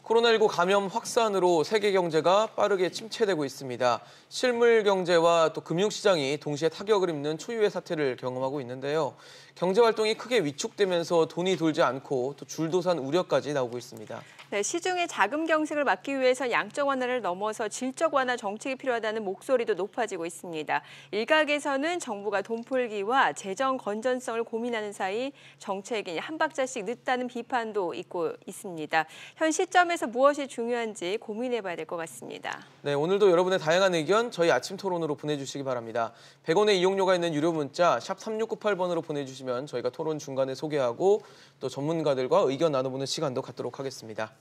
코로나19 감염 확산으로 세계 경제가 빠르게 침체되고 있습니다. 실물 경제와 또 금융시장이 동시에 타격을 입는 초유의 사태를 경험하고 있는데요. 경제 활동이 크게 위축되면서 돈이 돌지 않고 또 줄도산 우려까지 나오고 있습니다. 네, 시중의 자금 경색을 막기 위해서 양적 완화를 넘어서 질적 완화 정책이 필요하다는 목소리도 높아지고 있습니다. 일각에서는 정부가 돈풀기와 재정 건전성을 고민하는 사이 정책이 한 박자씩 늦다는 비판도 있고 있습니다. 현 시점에서 무엇이 중요한지 고민해봐야 될 것 같습니다. 네, 오늘도 여러분의 다양한 의견 저희 아침 토론으로 보내주시기 바랍니다. 100원의 이용료가 있는 유료 문자 샵 3698번으로 보내주시면 저희가 토론 중간에 소개하고 또 전문가들과 의견 나눠보는 시간도 갖도록 하겠습니다.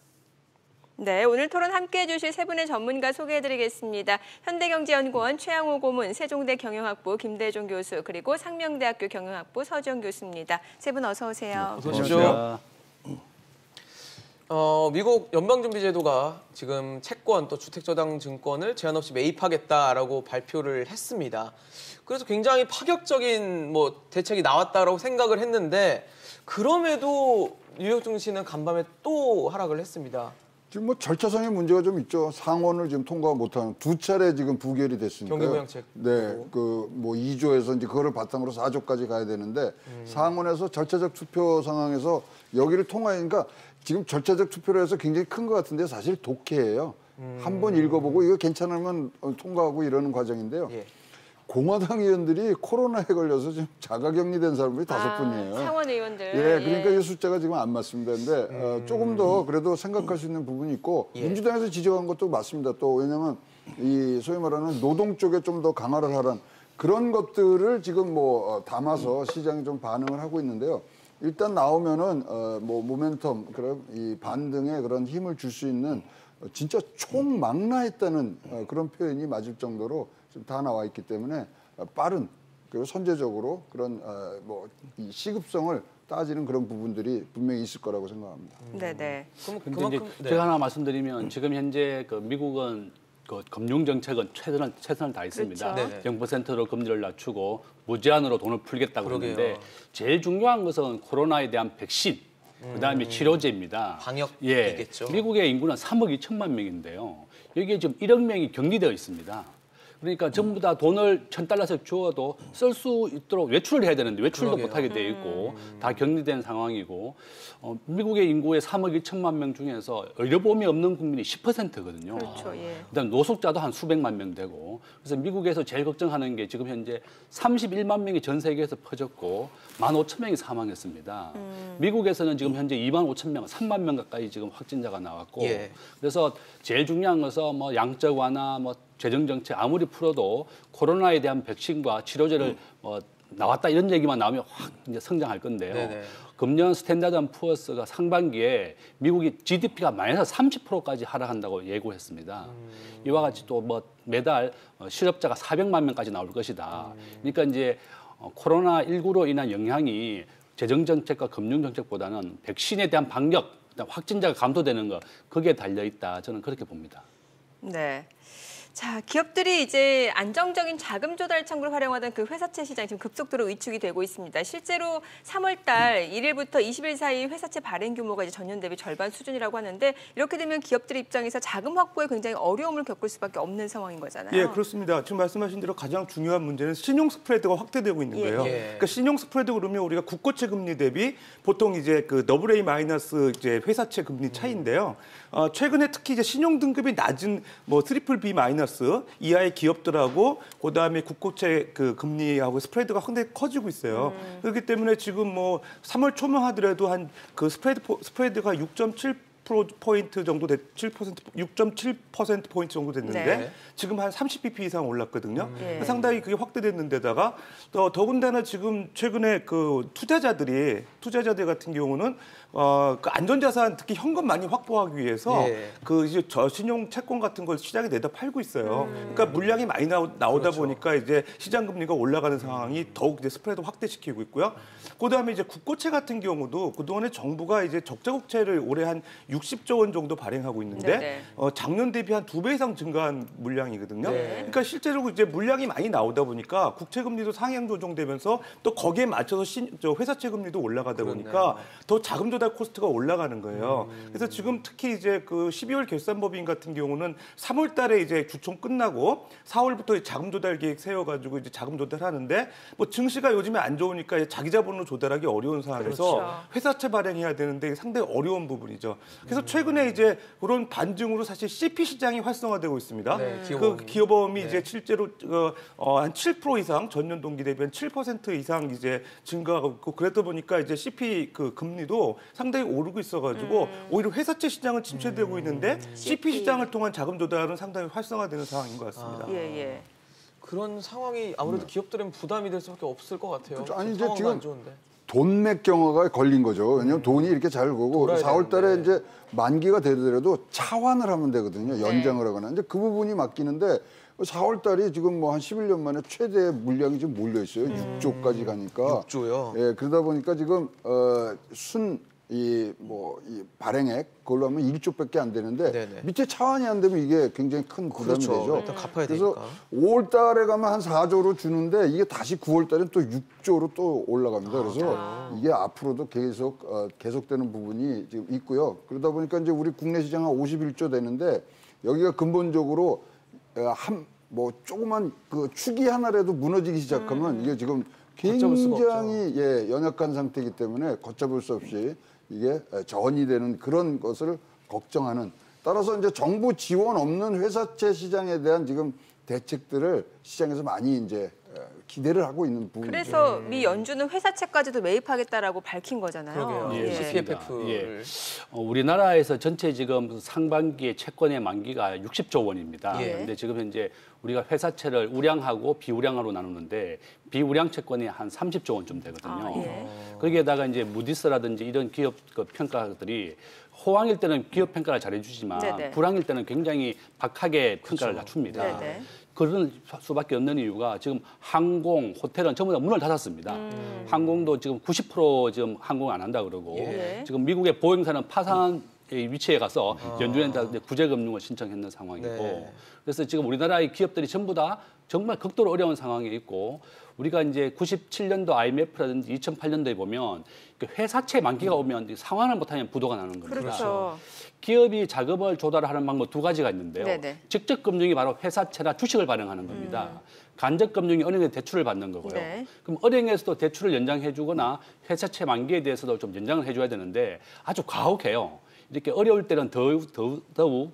네, 오늘 토론 함께해 주실 세 분의 전문가 소개해드리겠습니다. 현대경제연구원 최양호 고문, 세종대 경영학부 김대종 교수, 그리고 상명대학교 경영학부 서지영 교수입니다. 세 분 어서 오세요. 어서 오십시오. 미국 연방준비제도가 지금 채권 또 주택저당 증권을 제한 없이 매입하겠다라고 발표를 했습니다. 그래서 굉장히 파격적인 대책이 나왔다라고 생각을 했는데 그럼에도 뉴욕 증시는 간밤에 또 하락을 했습니다. 지금 절차상의 문제가 좀 있죠. 상원을 지금 통과 못하는 두 차례 지금 부결이 됐으니까. 경기부양책. 네, 2조에서 이제 그거를 바탕으로 4조까지 가야 되는데 상원에서 절차적 투표 상황에서 여기를 통과하니까 지금 절차적 투표를 해서 굉장히 큰 것 같은데 사실 독해예요. 한번 읽어보고 이거 괜찮으면 통과하고 이러는 과정인데요. 예. 공화당 의원들이 코로나에 걸려서 지금 자가격리된 사람이 5분이에요. 상원 의원들. 예, 그러니까 이 숫자가 지금 안 맞습니다. 근데 조금 더 그래도 생각할 수 있는 부분이 있고 민주당에서 지적한 것도 맞습니다. 또 왜냐하면 이 소위 말하는 노동 쪽에 좀 더 강화를 하란 그런 것들을 지금 담아서 시장이 좀 반응을 하고 있는데요. 일단 나오면은 모멘텀 그런 이 반등에 그런 힘을 줄 수 있는 진짜 총망라했다는 그런 표현이 맞을 정도로 지금 다 나와 있기 때문에 빠른 그리고 선제적으로 그런 이 시급성을 따지는 그런 부분들이 분명히 있을 거라고 생각합니다. 네네. 그런데 제가 하나 말씀드리면 지금 현재 미국은 금융 정책은 최선을 다했습니다. 그렇죠. 0%로 금리를 낮추고 무제한으로 돈을 풀겠다고 그러는데 제일 중요한 것은 코로나에 대한 백신, 그다음에 치료제입니다. 방역이겠죠. 미국의 인구는 3억 2천만 명인데요. 여기에 지금 1억 명이 격리되어 있습니다. 그러니까 전부 다 돈을 $1,000씩 주어도 쓸 수 있도록 외출을 해야 되는데 외출도 못하게 돼 있고 다 격리된 상황이고 미국의 인구의 3억 2천만 명 중에서 의료보험이 없는 국민이 10%거든요. 그렇죠. 예. 그다음 노숙자도 한 수백만 명 되고 그래서 미국에서 제일 걱정하는 게 지금 현재 31만 명이 전 세계에서 퍼졌고 15,000명이 사망했습니다. 미국에서는 지금 현재 25,000명, 3만 명 가까이 지금 확진자가 나왔고 그래서 제일 중요한 것은 양적 완화, 재정 정책 아무리 풀어도 코로나에 대한 백신과 치료제를 나왔다 이런 얘기만 나오면 확 이제 성장할 건데요. 네네. 금년 스탠다드 앤 푸어스가 상반기에 미국이 GDP가 마이너스 30%까지 하락한다고 예고했습니다. 이와 같이 또 매달 실업자가 400만 명까지 나올 것이다. 그러니까 이제 코로나19로 인한 영향이 재정 정책과 금융 정책보다는 백신에 대한 방역, 확진자가 감소되는 거 거기에 달려 있다. 저는 그렇게 봅니다. 네. 자, 기업들이 이제 안정적인 자금 조달 창구를 활용하던 그 회사채 시장이 지금 급속도로 위축이 되고 있습니다. 실제로 3월 달 1일부터 20일 사이 회사채 발행 규모가 이제 전년 대비 절반 수준이라고 하는데 이렇게 되면 기업들 입장에서 자금 확보에 굉장히 어려움을 겪을 수밖에 없는 상황인 거잖아요. 예, 그렇습니다. 지금 말씀하신 대로 가장 중요한 문제는 신용 스프레드가 확대되고 있는 거예요. 그러니까 신용 스프레드 그러면 우리가 국고채 금리 대비 보통 이제 AA 마이너스 이제 회사채 금리 차이인데요. 최근에 특히 이제 신용 등급이 낮은 트리플 B 마이너스 이하의 기업들하고 그다음에 국고채 금리하고 스프레드가 상당히 커지고 있어요. 그렇기 때문에 지금 3월 초만 하더라도 한 스프레드가 6.7% 정도 6.7% 포인트 정도 됐는데 지금 한 30bp 이상 올랐거든요. 상당히 그게 확대됐는데다가 더군다나 지금 최근에 투자자들 같은 경우는 그 안전자산 특히 현금 많이 확보하기 위해서 이제 저신용 채권 같은 걸 시장에 내다 팔고 있어요. 그러니까 물량이 많이 나오다 보니까 이제 시장 금리가 올라가는 상황이 더욱 이제 스프레드 확대시키고 있고요. 그다음에 이제 국고채 같은 경우도 그동안에 정부가 이제 적자국채를 올해 한 60조 원 정도 발행하고 있는데 작년 대비 한 2배 이상 증가한 물량이거든요. 그러니까 실제로 이제 물량이 많이 나오다 보니까 국채 금리도 상향 조정되면서 또 거기에 맞춰서 회사채 금리도 올라가다 보니까 더 자금 조달 조달 코스트가 올라가는 거예요. 그래서 지금 특히 이제 그 12월 결산법인 같은 경우는 3월 달에 이제 주총 끝나고 4월부터 자금 조달 계획 세워가지고 이제 자금 조달하는데 뭐 증시가 요즘에 안 좋으니까 자기 자본으로 조달하기 어려운 상황에서 그렇죠. 회사채 발행해야 되는데 상당히 어려운 부분이죠. 그래서 최근에 이제 그런 반증으로 사실 CP 시장이 활성화되고 있습니다. 네, 그 기업보험이 네. 이제 실제로 한 7% 이상 전년 동기 대비 한 7% 이상 이제 증가하고 있고 그러다 보니까 이제 CP 그 금리도 상당히 오르고 있어가지고 오히려 회사채 시장은 침체되고 있는데 CP 시장을 통한 자금 조달은 상당히 활성화되는 상황인 것 같습니다. 예. 그런 상황이 아무래도 기업들은 부담이 될 수밖에 없을 것 같아요. 그렇죠. 아니, 이제 상황도 지금 안 좋은데. 돈맥 경화가 걸린 거죠. 왜냐하면 돈이 이렇게 잘 고고 돌아야 4월 달에 되는데. 이제 만기가 되더라도 차환을 하면 되거든요. 연장을 하거나. 이제 그 부분이 맡기는데 4월 달이 지금 뭐 한 11년 만에 최대 물량이 지금 몰려 있어요. 6조까지 가니까. 6조요? 예, 그러다 보니까 지금 이 발행액 그걸로 하면 1조밖에 안 되는데 네네. 밑에 차환이 안 되면 이게 굉장히 큰 부담이 그렇죠. 되죠. 일단 갚아야 그래서 되니까. 5월 달에 가면 한 4조로 주는데 이게 다시 9월 달에 또 6조로 또 올라갑니다. 그래서 이게 앞으로도 계속되는 부분이 지금 있고요. 그러다 보니까 이제 우리 국내 시장 한 51조 되는데 여기가 근본적으로 조그만 그 축이 하나라도 무너지기 시작하면 이게 지금 걷잡을 수가 굉장히 연약한 상태이기 때문에 걷잡을 수 없이 이게 전이 되는 그런 것을 걱정하는 따라서 이제 정부 지원 없는 회사채 시장에 대한 지금 대책들을 시장에서 많이 이제 기대를 하고 있는 부분이죠. 그래서 미 연준은 회사채까지도 매입하겠다라고 밝힌 거잖아요. 그러게요. 예, CPF를. 우리나라에서 전체 지금 상반기에 채권의 만기가 60조 원입니다. 예. 근데 지금 현재 우리가 회사채를 우량하고 비우량으로 나누는데 비우량 채권이 한 30조 원쯤 되거든요. 거기에다가 이제 무디스라든지 이런 기업 그 평가들이 호황일 때는 기업 평가를 잘해주지만 네네. 불황일 때는 굉장히 박하게 평가를 낮춥니다. 네네. 그럴 수밖에 없는 이유가 지금 항공, 호텔은 전부 다 문을 닫았습니다. 항공도 지금 90% 지금 항공 안 한다 그러고 지금 미국의 보행사는 파산의 위치에 가서 연준에 구제금융을 신청했는 상황이고 네. 그래서 지금 우리나라의 기업들이 전부 다 정말 극도로 어려운 상황에 있고 우리가 이제 97년도 IMF라든지 2008년도에 보면 그 회사채 만기가 오면 상환을 못하면 부도가 나는 겁니다. 그렇죠. 기업이 자금을 조달하는 방법 두 가지가 있는데요. 네네. 직접 금융이 바로 회사채나 주식을 발행하는 겁니다. 간접 금융이 은행에 대출을 받는 거고요. 네. 그럼 은행에서도 대출을 연장해 주거나 회사채 만기에 대해서도 좀 연장을 해줘야 되는데 아주 가혹해요. 이렇게 어려울 때는 더욱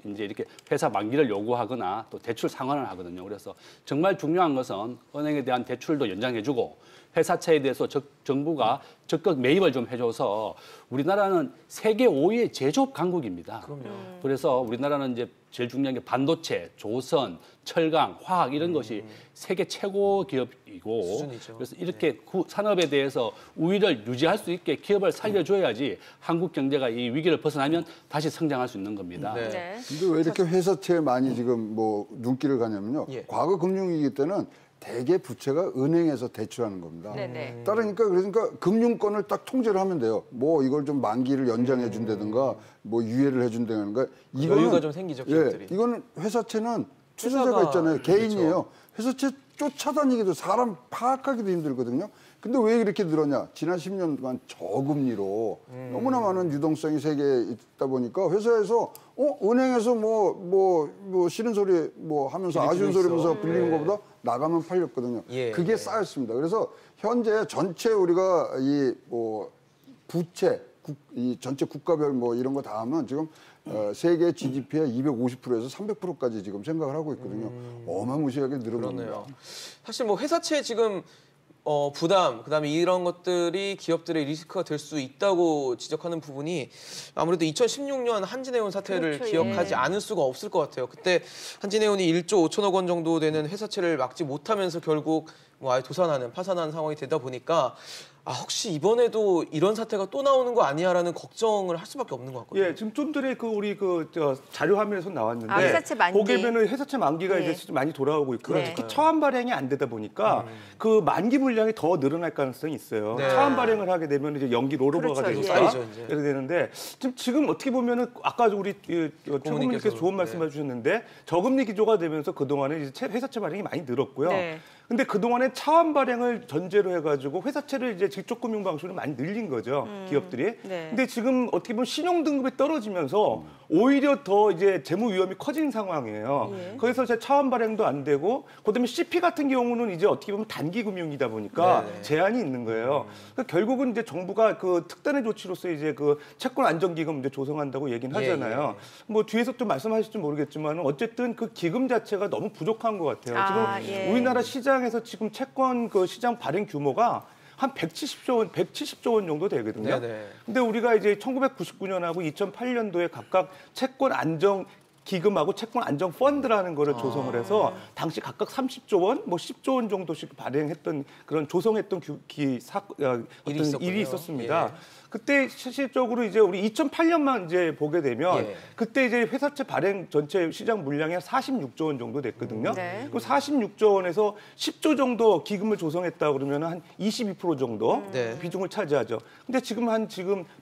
이제 이렇게 회사 만기를 요구하거나 또 대출 상환을 하거든요. 그래서 정말 중요한 것은 은행에 대한 대출도 연장해주고 회사채에 대해서 정부가 적극 매입을 좀 해줘서 우리나라는 세계 5위의 제조업 강국입니다. 그래서 우리나라는 이제 제일 중요한 게 반도체, 조선, 철강, 화학 이런 것이 세계 최고 기업이고 수준이죠. 그래서 이렇게 산업에 대해서 우위를 유지할 수 있게 기업을 살려줘야지 한국 경제가 이 위기를 벗어나면 다시 성장할 수 있는 겁니다. 네. 네. 근데 왜 이렇게 회사채에 많이 지금 눈길을 가냐면요. 예. 과거 금융위기 때는 대개 부채가 은행에서 대출하는 겁니다. 네네. 그러니까 금융권을 딱 통제를 하면 돼요. 뭐 이걸 좀 만기를 연장해 준다든가 뭐 유예를 해 준다든가 여유가 좀 생기죠, 기업들이. 이거는 회사채는 투자자가 회사가, 있잖아요. 개인이에요. 그렇죠. 회사채 쫓아다니기도 사람 파악하기도 힘들거든요. 근데 왜 이렇게 늘었냐? 지난 10년간 저금리로 너무나 많은 유동성이 세계에 있다 보니까 회사에서 은행에서 뭐 싫은 소리 뭐 하면서 아쉬운 소리 하면서 빌리는 것보다 나가면 팔렸거든요. 예. 그게 쌓였습니다. 그래서 현재 전체 우리가 이 부채, 이 전체 국가별 뭐 이런 거 다 하면 지금 세계 GDP의 250%에서 300%까지 지금 생각을 하고 있거든요. 어마무시하게 늘어납니다. 그러네요. 사실 뭐 회사채 지금 부담, 그다음에 이런 것들이 기업들의 리스크가 될 수 있다고 지적하는 부분이 아무래도 2016년 한진해운 사태를 그렇죠, 기억하지 않을 수가 없을 것 같아요. 그때 한진해운이 1조 5천억 원 정도 되는 회사채를 막지 못하면서 결국 뭐 아예 도산하는, 파산하는 상황이 되다 보니까 혹시 이번에도 이런 사태가 또 나오는 거 아니야라는 걱정을 할 수밖에 없는 것 같거든요. 예, 지금 좀 전에 우리 자료 화면에서 나왔는데 회사채 만기. 보기에는 회사채 만기가 네. 이제 많이 돌아오고 있고요. 네. 특히 차환 발행이 안 되다 보니까 그 만기 물량이 더 늘어날 가능성이 있어요. 네. 차환 발행을 하게 되면 이제 연기 롤오버가 그렇죠, 되니까 쌓이죠, 이제. 이렇게 되는데 지금 어떻게 보면은 아까 우리 최고님께서 좋은 말씀해 네. 주셨는데 저금리 기조가 되면서 그동안에 이제 회사채 발행이 많이 늘었고요. 네. 근데 그동안에 차환 발행을 전제로 해가지고 회사채를 이제 직접 금융 방식을 많이 늘린 거죠. 기업들이. 네. 근데 지금 어떻게 보면 신용 등급이 떨어지면서 오히려 더 이제 재무 위험이 커진 상황이에요. 예. 그래서 제 차원 발행도 안 되고 그다음에 CP 같은 경우는 이제 어떻게 보면 단기 금융이다 보니까 네네. 제한이 있는 거예요. 그러니까 결국은 이제 정부가 그 특단의 조치로서 이제 그 채권 안정기금 이제 조성한다고 얘기는 하잖아요. 뭐 뒤에서 또 말씀하실지 모르겠지만 어쨌든 그 기금 자체가 너무 부족한 것 같아요. 지금 예. 우리나라 시장에서 지금 채권 그 시장 발행 규모가 한 170조 원 정도 되거든요. 네네. 근데 우리가 이제 1999년하고 2008년도에 각각 채권 안정 기금하고 채권 안정 펀드라는 거를 조성을 해서 당시 각각 30조 원, 뭐 10조 원 정도씩 발행했던 그런 조성했던 어떤 일이 있었습니다. 예. 그때 실질적으로 이제 우리 2008년만 이제 보게 되면 예. 그때 이제 회사채 발행 전체 시장 물량이 한 46조 원 정도 됐거든요. 네. 그 46조 원에서 10조 정도 기금을 조성했다 그러면 한 22% 정도 네. 비중을 차지하죠. 근데 지금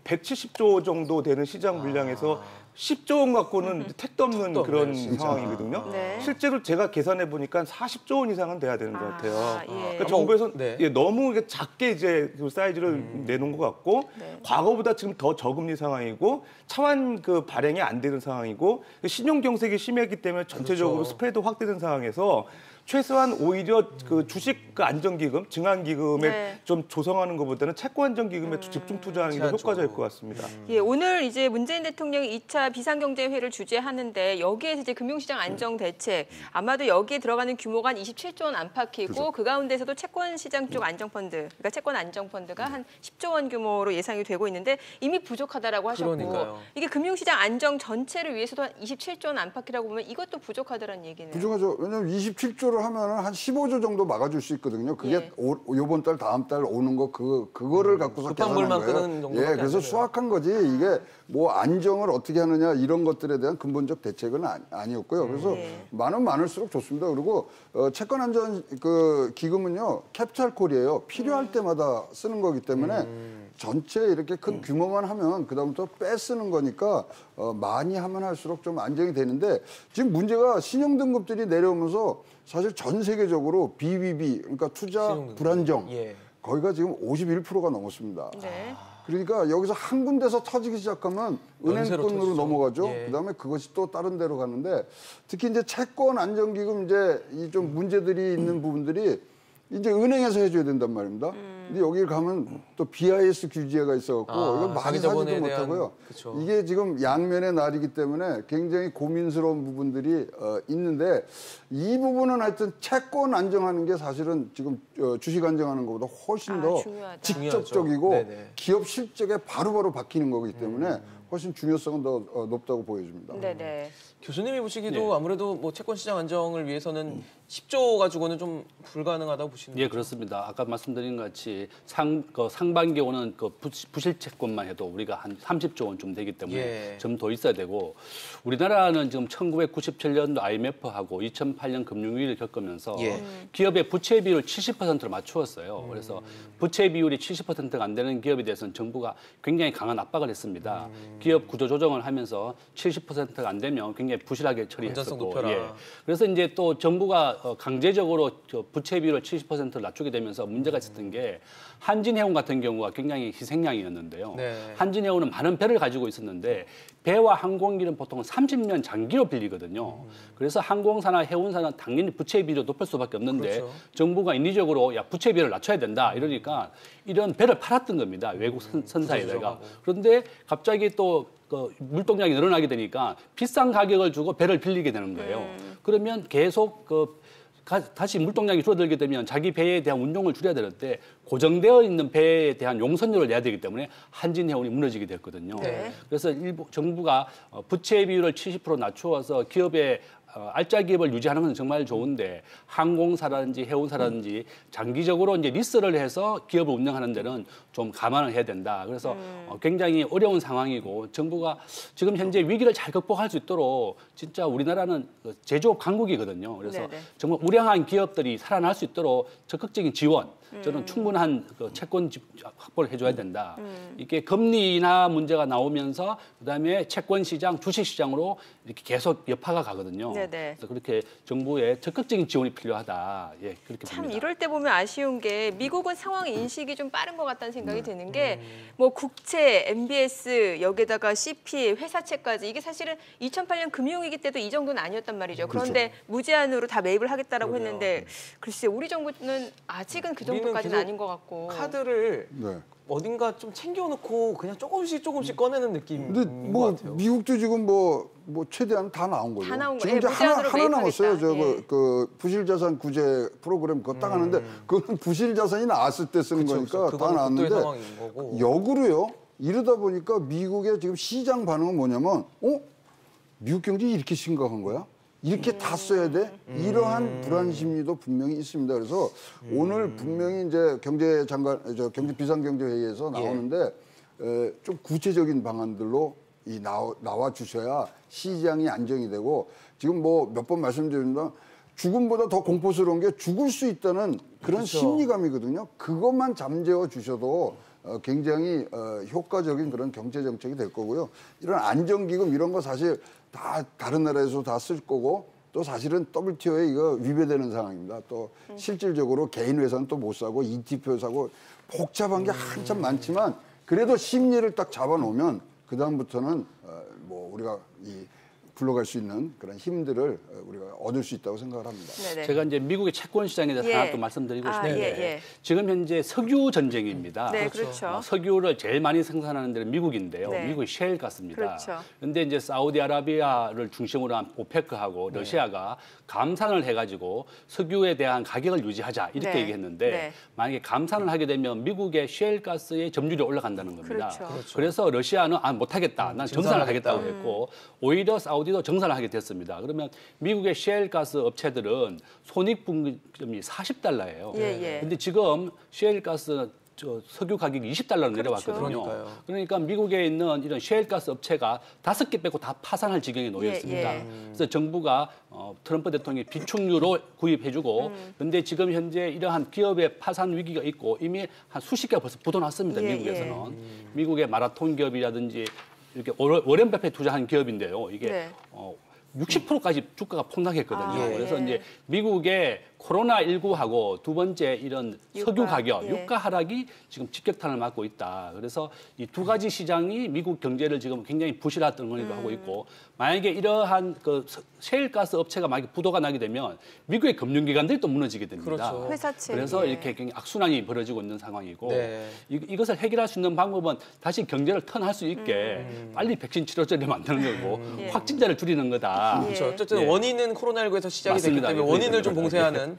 170조 정도 되는 시장 물량에서 10조 원 갖고는 택도 없는 그런 상황이거든요. 네. 실제로 제가 계산해 보니까 40조 원 이상은 돼야 되는 것 같아요. 예. 그러니까 정부에서 네. 너무 이게 작게 이제 그 사이즈를 내놓은 것 같고 네. 과거보다 지금 더 저금리 상황이고 차환 그 발행이 안 되는 상황이고 신용 경색이 심했기 때문에 전체적으로 그렇죠. 스프레드 확대된 상황에서 최소한 오히려 그 주식 그 안정기금, 증안기금에 네. 좀 조성하는 것보다는 채권 안정기금에 집중 투자하는 게 더 효과적일 것 같습니다. 예, 오늘 이제 문재인 대통령이 2차 비상경제회의를 주재하는데 여기에서 이제 금융시장 안정 대책 아마도 여기에 들어가는 규모가 한 27조 원 안팎이고 그렇죠. 그 가운데서도 채권시장 쪽 안정펀드, 그러니까 채권 안정펀드가 한 10조 원 규모로 예상이 되고 있는데 이미 부족하다라고 하셨고 그러니까요. 이게 금융시장 안정 전체를 위해서도 한 27조 원 안팎이라고 보면 이것도 부족하다는 얘기네요. 부족하죠. 왜냐하면 27조를 하면은 한 15조 정도 막아줄 수 있거든요. 그게 예. 요번 달 다음 달 오는 거 그거를 갖고서 급한 계산한 불만 거예요. 끄는 정도밖에 예, 안 그래서 되네요. 수확한 거지 이게 뭐 안정을 어떻게 하느냐 이런 것들에 대한 근본적 대책은 아니었고요. 그래서 예. 많을수록 좋습니다. 그리고 채권 안전 그 기금은요 캐피탈콜이에요. 필요할 때마다 쓰는 거기 때문에 전체 이렇게 큰 규모만 하면 그다음부터 빼쓰는 거니까 많이 하면 할수록 좀 안정이 되는데 지금 문제가 신용등급들이 내려오면서 사실 전 세계적으로 BBB 그러니까 투자 신용등급. 불안정 예. 거기가 지금 51%가 넘었습니다. 네. 그러니까 여기서 한 군데서 터지기 시작하면 연쇄로 은행권으로 터지죠. 넘어가죠. 예. 그다음에 그것이 또 다른 데로 가는데 특히 이제 채권 안정기금 이제 이 좀 문제들이 있는 부분들이 이제 은행에서 해줘야 된단 말입니다. 근데 여기 가면 또 BIS 규제가 있어갖고 이건 많이 자기 사지도 자본에 대한- 못하고요. 그쵸. 이게 지금 양면의 날이기 때문에 굉장히 고민스러운 부분들이 있는데 이 부분은 하여튼 채권 안정하는 게 사실은 지금 주식 안정하는 것보다 훨씬 더 중요하다. 직접적이고 중요하죠. 네네. 기업 실적에 바로바로 바뀌는 거기 때문에 훨씬 중요성은 더 높다고 보여집니다. 네네. 교수님이 보시기도 아무래도 뭐 채권 시장 안정을 위해서는 10조 가지고는 좀 불가능하다고 보시는 예, 거죠? 그렇습니다. 아까 말씀드린 것 같이 상반기에 오는 그 부실 채권만 해도 우리가 한 30조 원쯤 되기 때문에 예. 좀 더 있어야 되고 우리나라는 지금 1997년도 IMF하고 2008년 금융위기를 겪으면서 예. 기업의 부채 비율을 70%로 맞추었어요. 그래서 부채 비율이 70%가 안 되는 기업에 대해서는 정부가 굉장히 강한 압박을 했습니다. 기업 구조 조정을 하면서 70%가 안 되면 굉장히 부실하게 건전성 처리했었고, 높여라. 그래서 이제 또 정부가 강제적으로 부채 비율을 70%를 낮추게 되면서 문제가 있었던 게 한진해운 같은 경우가 굉장히 희생양이었는데요. 네. 한진해운은 많은 배를 가지고 있었는데 배와 항공기는 보통 30년 장기로 빌리거든요. 그래서 항공사나 해운사는 당연히 부채 비율을 높일 수밖에 없는데 그렇죠. 정부가 인위적으로 야 부채 비율을 낮춰야 된다 이러니까 이런 배를 팔았던 겁니다. 외국 선사에다가. 그런데 갑자기 또 그 물동량이 늘어나게 되니까 비싼 가격을 주고 배를 빌리게 되는 거예요. 그러면 계속 다시 물동량이 줄어들게 되면 자기 배에 대한 운용을 줄여야 되는데 고정되어 있는 배에 대한 용선료를 내야 되기 때문에 한진해운이 무너지게 됐거든요. 네. 그래서 정부가 부채 비율을 70% 낮추어서 기업의 알짜 기업을 유지하는 건 정말 좋은데 항공사라든지 해운사라든지 장기적으로 이제 리스를 해서 기업을 운영하는 데는 좀 감안을 해야 된다. 그래서 굉장히 어려운 상황이고 정부가 지금 현재 위기를 잘 극복할 수 있도록 진짜 우리나라는 제조업 강국이거든요. 그래서 네네. 정말 우량한 기업들이 살아날 수 있도록 적극적인 지원 저는 충분한 그 채권 확보를 해줘야 된다. 이게 금리나 문제가 나오면서 그다음에 채권 시장, 주식 시장으로 이렇게 계속 여파가 가거든요. 네네. 그래서 그렇게 정부의 적극적인 지원이 필요하다. 예, 그렇게 참 봅니다. 이럴 때 보면 아쉬운 게 미국은 상황 인식이 좀 빠른 것 같다는 생각이 드는 게 뭐 국채, MBS 여기에다가 CP, 회사채까지 이게 사실은 2008년 금융위기 때도 이 정도는 아니었단 말이죠. 그런데 무제한으로 다 매입을 하겠다라고 했는데 글쎄 우리 정부는 아직은 그 정도까지는 아닌 것 같고. 카드를 네. 어딘가 좀 챙겨놓고 그냥 조금씩 꺼내는 느낌인 근데 것 뭐 같아요. 미국도 지금 뭐 최대한 다 나온 거죠. 다 나온 지금 거예요. 이제 하나 무제한으로 남았어요. 매입하겠다. 저 예. 그 부실자산 구제 프로그램 그거 딱 하는데 그건 부실자산이 나왔을 때 쓰는 거니까 다 그건 나왔는데 국도의 상황인 거고. 역으로요. 이러다 보니까 미국의 지금 시장 반응은 뭐냐면 미국 경제 이렇게 심각한 거야? 이렇게 다 써야 돼? 이러한 불안 심리도 분명히 있습니다. 그래서 오늘 분명히 이제 경제 비상경제회의에서 나오는데 좀 구체적인 방안들로 나와 주셔야 시장이 안정이 되고 지금 뭐 몇 번 말씀드립니다. 죽음보다 더 공포스러운 게 죽을 수 있다는 그런 그렇죠. 심리감이거든요. 그것만 잠재워 주셔도 굉장히 효과적인 그런 경제 정책이 될 거고요. 이런 안정기금 이런 거 사실 다 다른 나라에서 다 쓸 거고 또 사실은 WTO에 이거 위배되는 상황입니다. 또 실질적으로 개인 회사는 또 못 사고 ETF 사고 복잡한 게 한참 많지만 그래도 심리를 딱 잡아놓으면 그 다음부터는 뭐 우리가 굴러갈 수 있는 그런 힘들을 우리가 얻을 수 있다고 생각을 합니다. 네네. 제가 이제 미국의 채권 시장에 대해서 예. 하나 또 말씀드리고 싶은데 예. 지금 현재 석유 전쟁입니다. 네, 그렇죠. 석유를 제일 많이 생산하는 데는 미국인데요. 네. 미국이 셰일 가스입니다. 그렇죠. 그런데 이제 사우디아라비아를 중심으로 한 오페크하고 러시아가 감산을 해가지고 석유에 대한 가격을 유지하자 이렇게 네. 얘기했는데 네. 만약에 감산을 하게 되면 미국의 셰일 가스의 점유율이 올라간다는 겁니다. 그렇죠. 그래서 러시아는 못하겠다. 난 정산을 하겠다고 하겠다. 했고 오히려 사우디도 정산을 하게 됐습니다. 그러면 미국의 셰일 가스 업체들은 손익분기점이 40달러예요. 예. 근데 지금 셰일 가스 석유 가격이 20달러로 그렇죠. 내려왔거든요. 그러니까요. 그러니까 미국에 있는 이런 셰일 가스 업체가 5개 빼고 다 파산할 지경에 놓여 있습니다. 예. 그래서 정부가 트럼프 대통령이 비축유로 구입해주고 근데 지금 현재 이러한 기업의 파산 위기가 있고 이미 한 수십 개가 벌써 붙어놨습니다. 예, 미국에서는. 미국의 마라톤 기업이라든지 이렇게 워렌 버핏 투자한 기업인데요. 이게 네. 60%까지 주가가 폭락했거든요. 그래서 예. 이제 미국의 코로나19하고 두 번째 이런 석유 가격, 예. 유가 하락이 지금 직격탄을 맞고 있다. 그래서 이 두 가지 시장이 미국 경제를 지금 굉장히 부실화하던 거기도 하고 있고 만약에 이러한 그 셰일가스 업체가 만약에 부도가 나게 되면 미국의 금융기관들이 또 무너지게 됩니다. 그렇죠. 회사채. 그래서 예. 이렇게 굉장히 악순환이 벌어지고 있는 상황이고 네. 이것을 해결할 수 있는 방법은 다시 경제를 턴할 수 있게 빨리 백신 치료제를 만드는 거고 예. 확진자를 줄이는 거다. 그렇죠. 어쨌든 예. 원인은 코로나19에서 시작이 맞습니다. 됐기 때문에 예, 원인을 좀 그렇습니다. 봉쇄하는,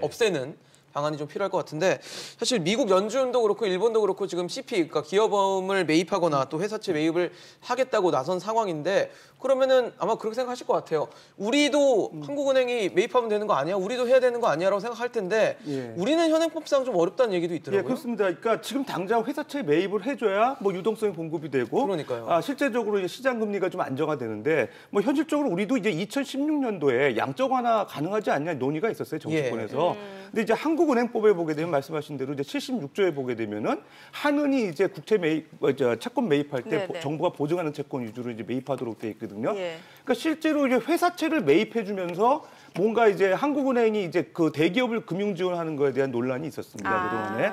없애는 방안이 좀 필요할 것 같은데 사실 미국 연준도 그렇고 일본도 그렇고 지금 CP, 그러니까 기업음을 매입하거나 또 회사채 매입을 하겠다고 나선 상황인데 그러면은 아마 그렇게 생각하실 것 같아요. 우리도 한국은행이 매입하면 되는 거 아니야? 우리도 해야 되는 거 아니야?라고 생각할 텐데 예. 우리는 현행법상 좀 어렵다는 얘기도 예, 있더라고요. 그렇습니다. 그러니까 지금 당장 회사채 매입을 해줘야 뭐 유동성이 공급이 되고, 그러니까요. 실제적으로 이제 시장 금리가 좀 안정화되는데, 뭐 현실적으로 우리도 이제 2016년도에 양적 완화 가능하지 않냐 논의가 있었어요 정치권에서. 근데 이제 한국은행법에 보게 되면 말씀하신 대로 이제 76조에 보게 되면은 한은이 이제 국채 매입, 채권 매입할 때 네네. 정부가 보증하는 채권 위주로 이제 매입하도록 돼 있거든요. 예. 그러니까 실제로 이제 회사채를 매입해주면서 뭔가 이제 한국은행이 이제 그 대기업을 금융 지원하는 거에 대한 논란이 있었습니다 그동안에.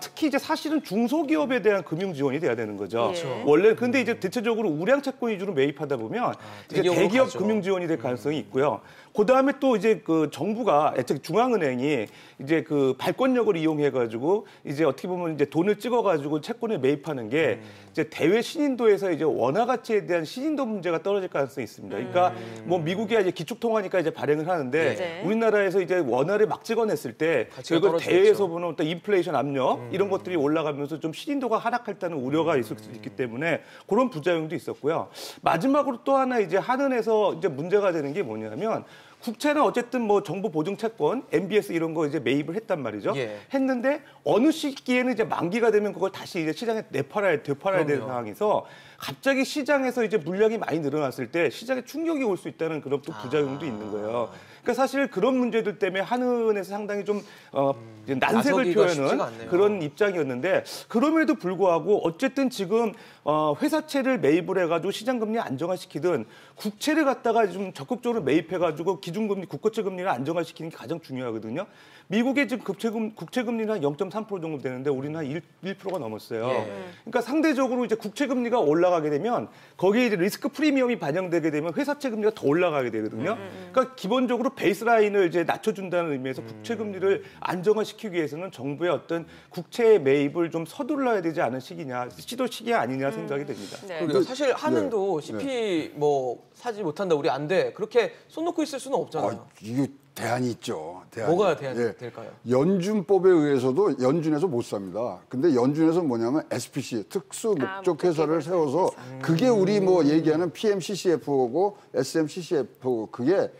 특히 이제 사실은 중소기업에 대한 금융 지원이 돼야 되는 거죠. 그렇죠. 원래 근데 이제 대체적으로 우량 채권 위주로 매입하다 보면 이제 대기업으로 대기업 가죠. 금융 지원이 될 가능성이 있고요. 그 다음에 또 이제 그 정부가 중앙은행이 이제 그 발권력을 이용해가지고 이제 어떻게 보면 이제 돈을 찍어가지고 채권에 매입하는 게 이제 대외 신인도에서 이제 원화 가치에 대한 신인도 문제가 떨어질 가능성이 있습니다. 그러니까 뭐 미국이 이제 기축통화니까 이제 발행을 하는데 네. 우리나라에서 이제 원화를 막 찍어냈을 때 가치가 결국 떨어지겠죠. 대외에서 보는 어떤 인플레이션 압력 이런 것들이 올라가면서 좀 신인도가 하락할다는 우려가 있을 수 있기 때문에 그런 부작용도 있었고요. 마지막으로 또 하나 이제 한은에서 이제 문제가 되는 게 뭐냐면 국채는 어쨌든 뭐 정부 보증 채권, MBS 이런 거 이제 매입을 했단 말이죠. 예. 했는데 어느 시기에는 이제 만기가 되면 그걸 다시 이제 시장에 되팔아야 되는 상황에서 갑자기 시장에서 이제 물량이 많이 늘어났을 때 시장에 충격이 올 수 있다는 그런 또 부작용도 있는 거예요. 그러니까 사실 그런 문제들 때문에 한은에서 상당히 좀 이제 난색을 표하는 그런 입장이었는데 그럼에도 불구하고 어쨌든 지금 회사채를 매입을 해가지고 시장금리 안정화시키든 국채를 갖다가 좀 적극적으로 매입해가지고 기준금리, 국고채 금리를 안정화시키는 게 가장 중요하거든요. 미국의 지금 국채금리는 한 0.3% 정도 되는데 우리는 한 1%가 넘었어요. 그러니까 상대적으로 이제 국채금리가 올라가게 되면 거기에 이제 리스크 프리미엄이 반영되게 되면 회사채 금리가 더 올라가게 되거든요. 그러니까 기본적으로 베이스라인을 이제 낮춰준다는 의미에서 국채금리를 안정화시키기 위해서는 정부의 어떤 국채 매입을 좀 서둘러야 되지 않은 시도 시기 아니냐 생각이 됩니다. 네. 그러니까 사실 한은도 CP 뭐 사지 못한다, 우리 안 돼. 그렇게 손 놓고 있을 수는 없잖아요. 이거 대안이 있죠. 대안이. 뭐가 대안이 될까요? 연준법에 의해서도 연준에서 못 삽니다. 근데 연준에서 뭐냐면 SPC, 특수 목적 회사를 세워서 그게 우리 뭐 얘기하는 PMCCF고 SMCCF 그게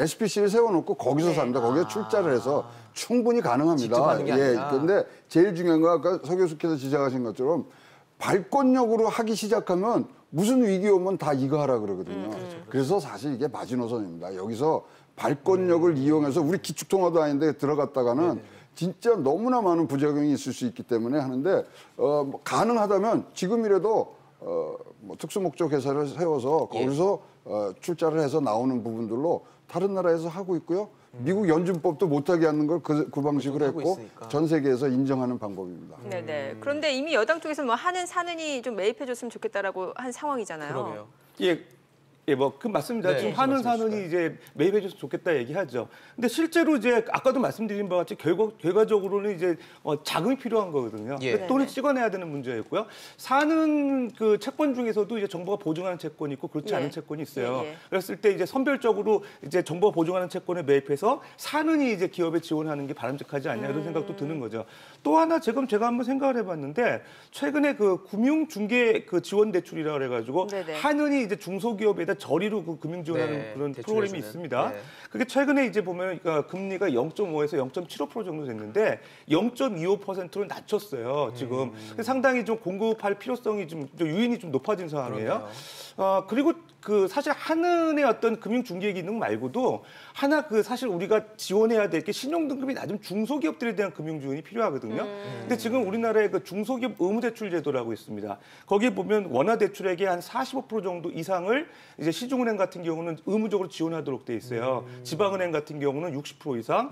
SPC를 세워놓고 거기서 삽니다. 거기에 출자를 해서 충분히 가능합니다. 직접하는 게 아니라. 그런데 제일 중요한 건 아까 서 교수께서 지적하신 것처럼 발권력으로 하기 시작하면 무슨 위기 오면 다 이거 하라 그러거든요. 그래서 사실 이게 마지노선입니다. 여기서 발권력을 이용해서 우리 기축통화도 아닌데 들어갔다가는 진짜 너무나 많은 부작용이 있을 수 있기 때문에 하는데 뭐 가능하다면 지금이라도 뭐 특수목적 회사를 세워서 거기서 출자를 해서 나오는 부분들로 다른 나라에서 하고 있고요. 미국 연준법도 못하게 하는 걸 그 방식으로 했고 전 세계에서 인정하는 방법입니다. 네네. 그런데 이미 여당 쪽에서 뭐 한은 사는이 좀 매입해줬으면 좋겠다라고 한 상황이잖아요. 그러게요. 예, 뭐, 그 맞습니다. 네, 지금 한은 사는이 이제 매입해줘서 좋겠다 얘기하죠. 근데 실제로 이제 아까도 말씀드린 바와 같이 결과적으로는 이제 자금이 필요한 거거든요. 예. 돈을 찍어내야 되는 문제였고요. 사는 그 채권 중에서도 이제 정부가 보증하는 채권이 있고 그렇지 않은 채권이 있어요. 그랬을 때 이제 선별적으로 이제 정부가 보증하는 채권에 매입해서 사는이 이제 기업에 지원하는 게 바람직하지 않냐 이런 생각도 드는 거죠. 또 하나 지금 제가 한번 생각을 해봤는데 최근에 그 금융중개 그 지원 대출이라 그래가지고 한은이 이제 중소기업에다 저리로 그 금융 지원하는 그런 프로그램이 있습니다. 그게 최근에 이제 보면 그러니까 금리가 0.5에서 0.75% 정도 됐는데 0.25%로 낮췄어요. 지금 상당히 좀 공급할 필요성이 좀 유인이 좀 높아진 상황이에요. 그리고 그 사실 한은의 어떤 금융중개 기능 말고도 하나 그 사실 우리가 지원해야 될 게 신용등급이 낮은 중소기업들에 대한 금융 지원이 필요하거든요. 근데 지금 우리나라에 그 중소기업 의무대출 제도라고 있습니다. 거기에 보면 원화대출액의 한 45% 정도 이상을 이제 시중은행 같은 경우는 의무적으로 지원하도록 돼 있어요. 지방은행 같은 경우는 60% 이상,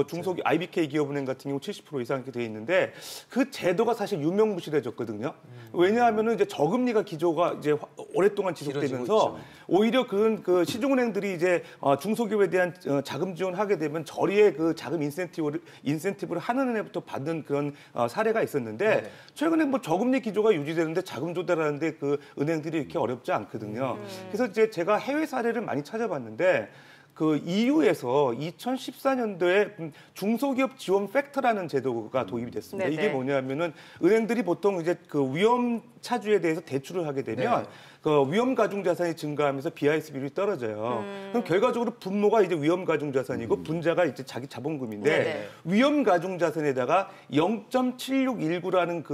중소기업 IBK 기업은행 같은 경우 70% 이상 이렇게 돼 있는데 그 제도가 사실 유명무실해졌거든요. 왜냐하면은 이제 저금리가 기조가 이제 오랫동안 지속되면서 오히려 그 시중은행들이 이제 중소기업에 대한 자금 지원하게 되면 저리에 그 자금 인센티브를 한은행부터 받는 그런 사례가 있었는데 최근에 뭐 저금리 기조가 유지되는데 자금 조달하는데 그 은행들이 이렇게 어렵지 않거든요. 그래서 이제 제가 해외 사례를 많이 찾아봤는데 그 EU에서 2014년도에 중소기업 지원 팩터라는 제도가 도입이 됐습니다. 이게 뭐냐면은 은행들이 보통 이제 그 위험 차주에 대해서 대출을 하게 되면 그 위험 가중 자산이 증가하면서 BIS 비율이 떨어져요. 그럼 결과적으로 분모가 이제 위험 가중 자산이고 분자가 이제 자기 자본금인데 위험 가중 자산에다가 0.7619라는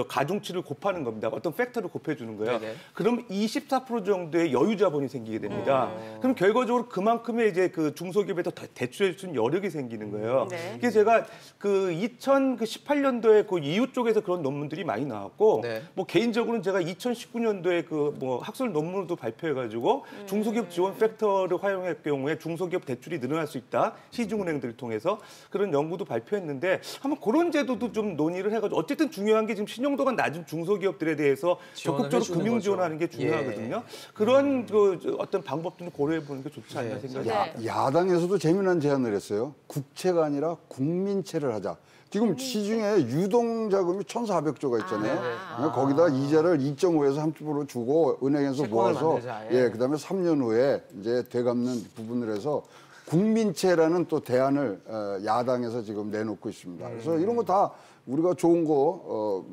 가중치를 곱하는 겁니다. 어떤 팩터를 곱해주는 거예요. 그럼 24% 정도의 여유 자본이 생기게 됩니다. 그럼 결과적으로 그만큼의 이제 그 중소기업에 더 대출해 줄 수 있는 여력이 생기는 거예요. 그래서 제가 그 2018년도에 그 EU 쪽에서 그런 논문들이 많이 나왔고 뭐 개인적으로는 제가 2019년도에 그 뭐 학술 논문도 발표해가지고 중소기업 지원 팩터를 활용할 경우에 중소기업 대출이 늘어날 수 있다. 시중은행들을 통해서 그런 연구도 발표했는데 한번 그런 제도도 좀 논의를 해가지고 어쨌든 중요한 게 지금 신용도가 낮은 중소기업들에 대해서 적극적으로 금융 지원하는 게 중요하거든요. 그런 그 어떤 방법도 고려해보는 게 좋지 않나 생각합니다. 야당에서도 재미난 제안을 했어요. 국채가 아니라 국민채를 하자. 지금 시중에 유동자금이 1,400조가 있잖아요. 그러니까 거기다 이자를 2.5에서 3% 주고 은행에서 모아서 그다음에 3년 후에 이제 되갚는 부분을 해서 국민채라는 또 대안을 야당에서 지금 내놓고 있습니다. 그래서 이런 거 다 우리가 좋은 거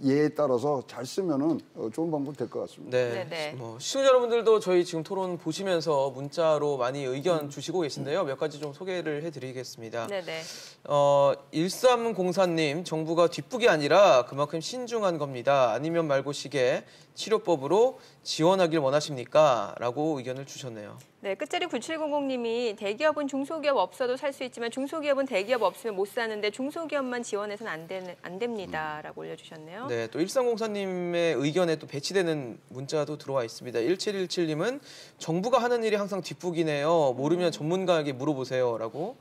예에 따라서 잘 쓰면은 좋은 방법 될 것 같습니다. 네. 네네. 뭐 시청자 여러분들도 저희 지금 토론 보시면서 문자로 많이 의견 주시고 계신데요. 몇 가지 좀 소개를 해드리겠습니다. 네네. 1304님, 정부가 뒷북이 아니라 그만큼 신중한 겁니다. 아니면 말고 시계 치료법으로 지원하길 원하십니까? 라고 의견을 주셨네요. 네, 끝자리 9700님이 대기업은 중소기업 없어도 살 수 있지만 중소기업은 대기업 없으면 못 사는데 중소기업만 지원해서는 안 됩니다라고 올려주셨네요. 네, 또 1304님의 의견에 또 배치되는 문자도 들어와 있습니다. 1717님은 정부가 하는 일이 항상 뒷북이네요. 모르면 전문가에게 물어보세요라고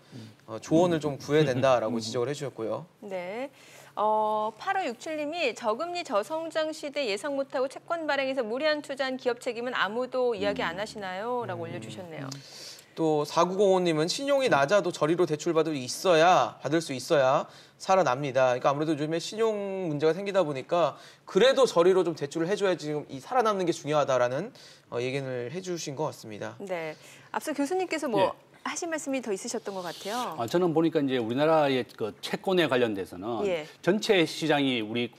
조언을 좀 구해야 된다라고 지적을 해주셨고요. 네. 8567님이 저금리 저성장 시대 예상 못하고 채권 발행해서 무리한 투자한 기업 책임은 아무도 이야기 안 하시나요? 라고 올려주셨네요. 또 4905님은 신용이 낮아도 저리로 대출받을 수 있어야 살아납니다. 그러니까 아무래도 요즘에 신용 문제가 생기다 보니까 그래도 저리로 좀 대출을 해줘야지 지금 이 살아남는 게 중요하다라는 얘기를 해주신 것 같습니다. 네. 앞서 교수님께서 하신 말씀이 더 있으셨던 것 같아요. 저는 보니까 이제 우리나라의 그 채권에 관련돼서는 전체 시장이 우리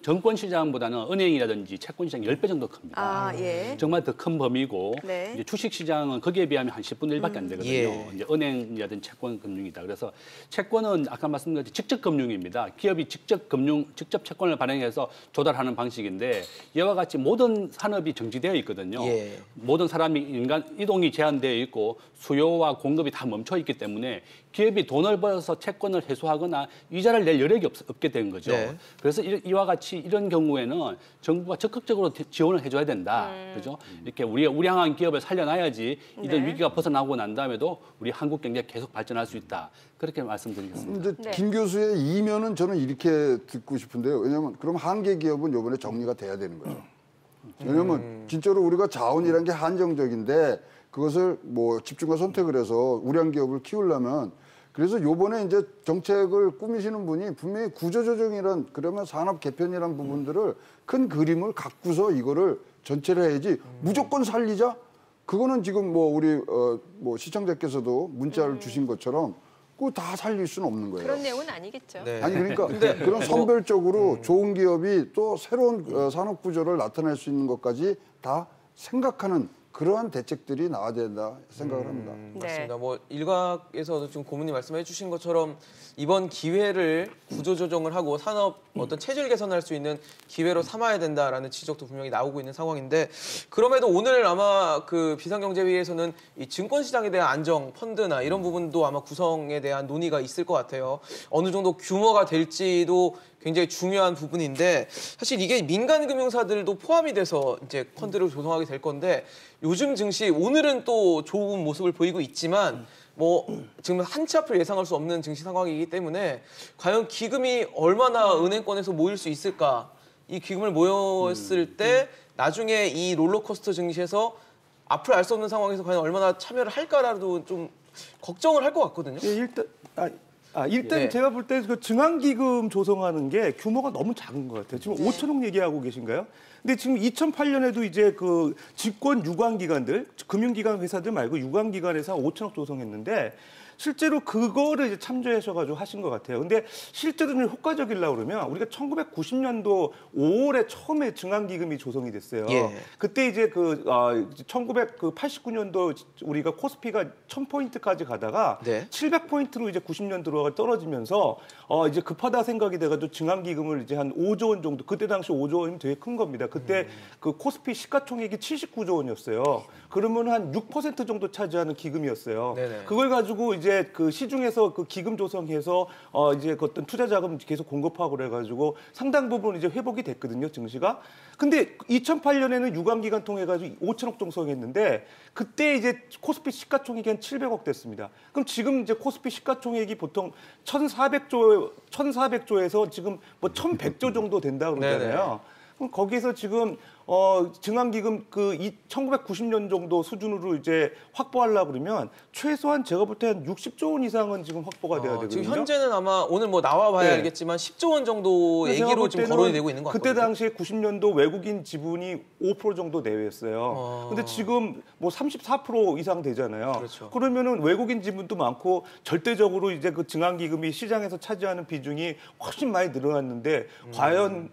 정권 시장보다는 은행이라든지 채권 시장이 10배 정도 큽니다. 정말 더 큰 범위고 이제 주식 시장은 거기에 비하면 한 10분의 1밖에 안 되거든요. 이제 은행이라든지 채권 금융이다. 그래서 채권은 아까 말씀드린 직접 금융입니다. 기업이 직접 채권을 발행해서 조달하는 방식인데 이와 같이 모든 산업이 정지되어 있거든요. 모든 사람이 인간 이동이 제한되어 있고 수요와 공급이 다 멈춰 있기 때문에 기업이 돈을 벌어서 채권을 회수하거나 이자를 낼 여력이 없게 된 거죠. 그래서 이와 같이 이런 경우에는 정부가 적극적으로 지원을 해줘야 된다. 그죠? 이렇게 우량한 기업을 살려놔야지 이런 위기가 벗어나고 난 다음에도 우리 한국 경제가 계속 발전할 수 있다. 그렇게 말씀드리겠습니다. 근데 김 교수의 이면은 저는 이렇게 듣고 싶은데요. 왜냐하면 그럼 한계 기업은 이번에 정리가 돼야 되는 거죠. 왜냐하면 진짜로 우리가 자원이라는 게 한정적인데 그것을 뭐 집중과 선택을 해서 우량 기업을 키우려면 그래서 요번에 이제 정책을 꾸미시는 분이 분명히 구조조정이란 그러면 산업 개편이란 부분들을 큰 그림을 갖고서 이거를 전체를 해야지 무조건 살리자? 그거는 지금 뭐 우리 뭐 시청자께서도 문자를 주신 것처럼 그거 다 살릴 수는 없는 거예요. 그런 내용은 아니겠죠. 아니 그러니까 그런 선별적으로 좋은 기업이 또 새로운 산업 구조를 나타낼 수 있는 것까지 다 생각하는 그러한 대책들이 나와야 된다 생각을 합니다. 맞습니다. 뭐 일각에서도 지금 고문님 말씀해 주신 것처럼 이번 기회를 구조조정을 하고 산업 어떤 체질 개선할 수 있는 기회로 삼아야 된다라는 지적도 분명히 나오고 있는 상황인데 그럼에도 오늘 아마 그 비상경제회의에서는 이 증권시장에 대한 안정, 펀드나 이런 부분도 아마 구성에 대한 논의가 있을 것 같아요. 어느 정도 규모가 될지도 굉장히 중요한 부분인데 사실 이게 민간 금융사들도 포함이 돼서 이제 펀드를 조성하게 될 건데 요즘 증시 오늘은 또 좋은 모습을 보이고 있지만 뭐 지금 한치 앞을 예상할 수 없는 증시 상황이기 때문에 과연 기금이 얼마나 은행권에서 모일 수 있을까? 이 기금을 모였을 때 나중에 이 롤러코스터 증시에서 앞을 알 수 없는 상황에서 과연 얼마나 참여를 할까라도 좀 걱정을 할 것 같거든요. 일단 제가 볼 때 그 증환기금 조성하는 게 규모가 너무 작은 것 같아요. 지금 5천억 얘기하고 계신가요? 근데 지금 2008년에도 이제 그 집권 유관기관들, 금융기관 회사들 말고 유관기관에서 5천억 조성했는데 실제로 그거를 이제 참조하셔가지고 하신 것 같아요. 근데 실제로 좀 효과적이려고 그러면 우리가 1990년도 5월에 처음에 증환기금이 조성이 됐어요. 그때 이제 1989년도 우리가 코스피가 1000포인트까지 가다가 700포인트로 이제 90년도로 떨어지면서 이제 급하다 생각이 돼가지고 증환기금을 이제 한 5조 원 정도, 그때 당시 5조 원이면 되게 큰 겁니다. 그때 그 코스피 시가총액이 79조 원이었어요. 그러면 한 6% 정도 차지하는 기금이었어요. 그걸 가지고 이제 그 시중에서 그 기금 조성해서 이제 그 어떤 투자 자금 계속 공급하고 그래가지고 상당 부분 이제 회복이 됐거든요, 증시가. 근데 2008년에는 유관기관 통해 가지고 5천억 조성했는데 그때 이제 코스피 시가총액이 한 700억 됐습니다. 그럼 지금 이제 코스피 시가총액이 보통 1,400조에서 지금 뭐 1,100조 정도 된다고 그러잖아요. 그럼 거기서 지금 증강기금 1990년 정도 수준으로 이제 확보하려고 그러면 최소한 제가 볼 때 한 60조 원 이상은 지금 확보가 돼야 되거든요. 지금 현재는 아마 오늘 뭐 나와봐야 네. 알겠지만 10조 원 정도 얘기로 지금 거론이 되고 있는 것 같거든요. 그때 당시에 90년도 외국인 지분이 5% 정도 내외였어요. 근데 지금 뭐 34% 이상 되잖아요. 그렇죠. 그러면은 외국인 지분도 많고 절대적으로 이제 그 증강기금이 시장에서 차지하는 비중이 훨씬 많이 늘어났는데 과연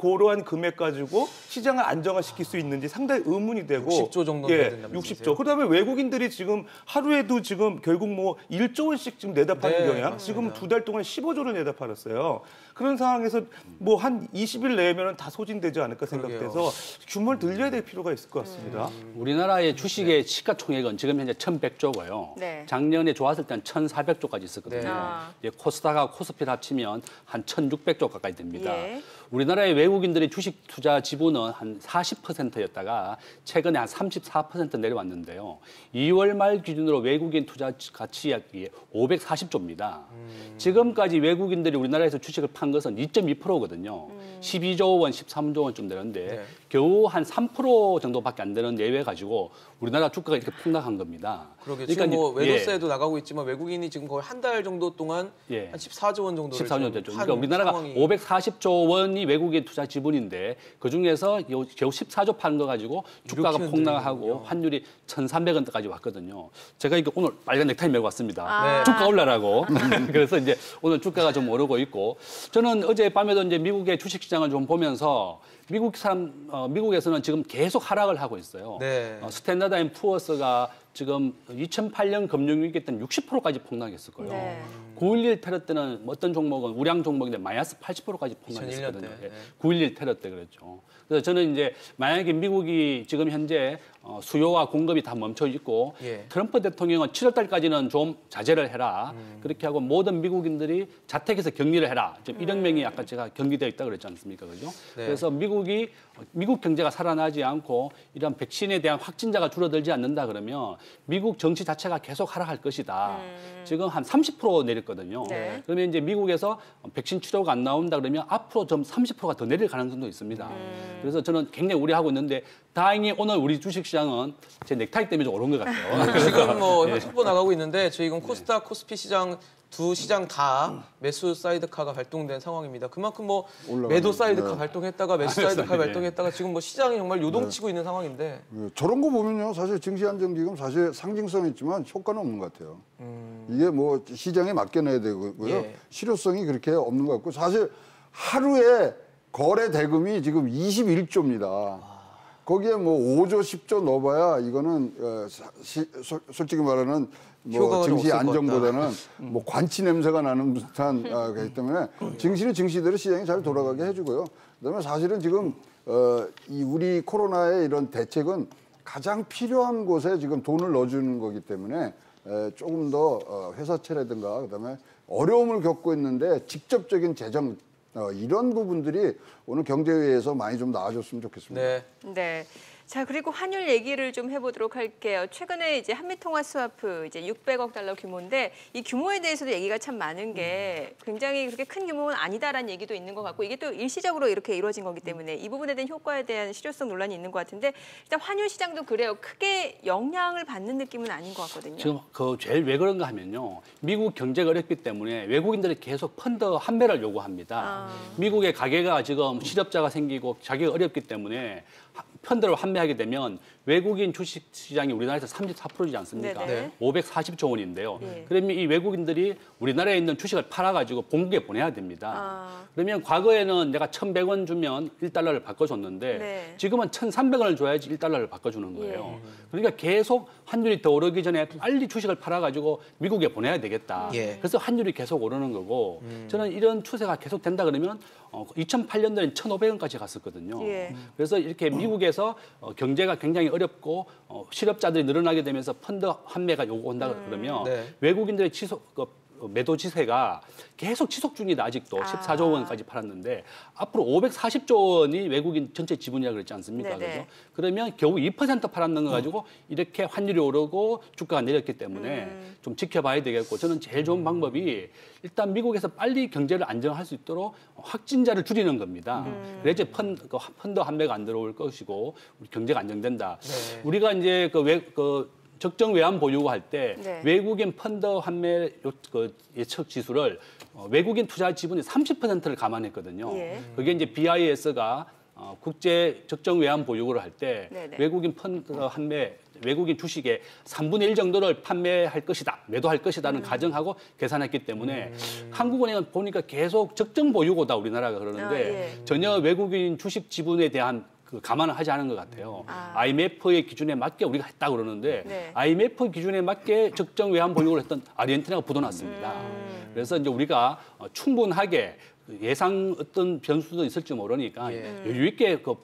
그러한 금액 가지고 시장을 안정화시킬 수 있는지 상당히 의문이 되고 60조 정도 돼야 된다는 60조. 그다음에 외국인들이 지금 하루에도 지금 결국 뭐 1조 원씩 지금 내다 파는 경향. 맞습니다. 지금 2달 동안 15조를 내다 팔았어요. 그런 상황에서 뭐 한 20일 내면은 다 소진되지 않을까 생각돼서 규모를 늘려야 될 필요가 있을 것 같습니다. 우리나라의 주식의 시가총액은 지금 현재 1,100조고요. 네. 작년에 좋았을 때는 1,400조까지 있었거든요. 네. 이제 코스닥하고 코스피를 합치면 한 1,600조 가까이 됩니다. 예. 우리나라의 외국인들의 주식 투자 지분은 한 40%였다가 최근에 한 34% 내려왔는데요. 2월 말 기준으로 외국인 투자 가치액이 540조입니다. 지금까지 외국인들이 우리나라에서 주식을 판 것은 2.2%거든요. 12조 원, 13조 원쯤 되는데 네. 겨우 한 3% 정도밖에 안 되는 예외 가지고 우리나라 주가가 이렇게 폭락한 겁니다. 그러게 그러니까 지금 뭐 이제- 외도세도 나가고 있지만 외국인이 지금 거의 한 달 정도 동안 예. 한 14조 원 정도를 14년 지금 됐죠. 판 그러니까 우리나라가 상황이 540조 원이 외국인 투자 지분인데 그중에서 겨우 14조 파는 거 가지고 주가가 이렇게 폭락하고 흔들리는군요. 환율이 1,300원대까지 왔거든요. 제가 이거 오늘 빨간 넥타이 메고 왔습니다. 네. 주가 올라라고. 그래서 이제 오늘 주가가 좀 오르고 있고 저는 어젯밤에도 이제 미국의 주식시장을 좀 보면서 미국에서는 지금 계속 하락을 하고 있어요. 네. 스탠다드 앤 푸어스가 지금 2008년 금융위기 때는 60%까지 폭락했을 거예요. 네. 9.11 테러 때는 어떤 종목은 우량 종목인데 마이너스 80%까지 2001년 폭락했거든요. 때. 9.11 테러 때 그랬죠. 그래서 저는 이제 만약에 미국이 지금 현재 수요와 공급이 다 멈춰 있고 예. 트럼프 대통령은 7월 달까지는 좀 자제를 해라. 그렇게 하고 모든 미국인들이 자택에서 격리를 해라. 지금 1억 명이 아까 제가 격리되어 있다고 그랬지 않습니까? 그죠? 네. 그래서 미국 경제가 살아나지 않고 이런 백신에 대한 확진자가 줄어들지 않는다 그러면 미국 정치 자체가 계속 하락할 것이다. 지금 한 30% 내렸거든요. 네. 그러면 이제 미국에서 백신 치료가 안 나온다 그러면 앞으로 좀 30%가 더 내릴 가능성도 있습니다. 그래서 저는 굉장히 우려하고 있는데 다행히 오늘 우리 주식시장은 제 넥타이 때문에 좀 오른 것 같아요. 지금 뭐 속보 나가고 있는데 지금 코스닥, 코스피 시장 두 시장 다 매수 사이드카가 발동된 상황입니다. 그만큼 뭐 올라가는, 매도 사이드카 네. 발동했다가 매수 사이드카 네. 발동했다가 지금 뭐 시장이 정말 요동치고 있는 상황인데 저런 거 보면요, 사실 증시안정기금 사실 상징성 있지만 효과는 없는 것 같아요. 이게 뭐 시장에 맡겨놔야 되고요. 예. 실효성이 그렇게 없는 것 같고 사실 하루에 거래 대금이 지금 21조입니다. 거기에 뭐 5조, 10조 넣어봐야 이거는 솔직히 말하는 뭐 효과가 좀 증시 없을 것 안정보다는 뭐 관치 냄새가 나는 듯한 거기 때문에 증시는 증시대로 시장이 잘 돌아가게 해주고요. 그다음에 사실은 지금 이 우리 코로나의 이런 대책은 가장 필요한 곳에 지금 돈을 넣어주는 거기 때문에 조금 더 회사채라든가 그다음에 어려움을 겪고 있는데 직접적인 재정 이런 부분들이 오늘 경제회의에서 많이 좀 나아졌으면 좋겠습니다. 네. 네. 자, 그리고 환율 얘기를 좀 해보도록 할게요. 최근에 이제 한미통화 스와프 이제 600억 달러 규모인데 이 규모에 대해서도 얘기가 참 많은 게 굉장히 그렇게 큰 규모는 아니다라는 얘기도 있는 것 같고 이게 또 일시적으로 이렇게 이루어진 거기 때문에 이 부분에 대한 효과에 대한 실효성 논란이 있는 것 같은데 일단 환율 시장도 그래요. 크게 영향을 받는 느낌은 아닌 것 같거든요. 지금 제일 왜 그런가 하면요. 미국 경제가 어렵기 때문에 외국인들이 계속 펀드 환매를 요구합니다. 미국의 가계가 지금 실업자가 생기고 자기가 어렵기 때문에 펀드를 환매하게 되면 외국인 주식 시장이 우리나라에서 34%이지 않습니까? 네네. 540조 원인데요. 예. 그러면 이 외국인들이 우리나라에 있는 주식을 팔아가지고 본국에 보내야 됩니다. 아. 그러면 과거에는 내가 1,100원 주면 1달러를 바꿔줬는데 네. 지금은 1,300원을 줘야지 1달러를 바꿔주는 거예요. 그러니까 계속 환율이 더 오르기 전에 빨리 주식을 팔아가지고 미국에 보내야 되겠다. 예. 그래서 환율이 계속 오르는 거고 저는 이런 추세가 계속 된다 그러면 2008년도에는 1,500원까지 갔었거든요. 예. 그래서 이렇게 미국에서 경제가 굉장히 어렵고 실업자들이 늘어나게 되면서 펀드 환매가 요구한다 그러면 네. 외국인들의 매도 지세가 계속 지속 중이다. 아직도 14조 원까지 팔았는데 앞으로 540조 원이 외국인 전체 지분이라고 그랬지 않습니까? 그죠? 그러면 겨우 2% 팔았는 거 가지고 이렇게 환율이 오르고 주가가 내렸기 때문에 좀 지켜봐야 되겠고 저는 제일 좋은 방법이 일단 미국에서 빨리 경제를 안정할 수 있도록 확진자를 줄이는 겁니다. 그래야 이제 펀드 환매가 안 들어올 것이고 우리 경제가 안정된다. 네. 우리가 이제 적정 외환 보유고 할 때 외국인 펀드 환매 예측 지수를 외국인 투자 지분의 30%를 감안했거든요. 그게 이제 BIS가 국제 적정 외환 보유고를 할 때 외국인 펀드 환매, 외국인 주식의 3분의 1 정도를 판매할 것이다, 매도할 것이다는 가정하고 계산했기 때문에 한국은행은 보니까 계속 적정 보유고다 우리나라가 그러는데 전혀 외국인 주식 지분에 대한 감안을 하지 않은 것 같아요. IMF의 기준에 맞게 우리가 했다 그러는데 IMF 기준에 맞게 적정 외환 보유고를 했던 아르헨티나가 부도났습니다. 그래서 이제 우리가 충분하게 예상 어떤 변수도 있을지 모르니까 여유 있게 그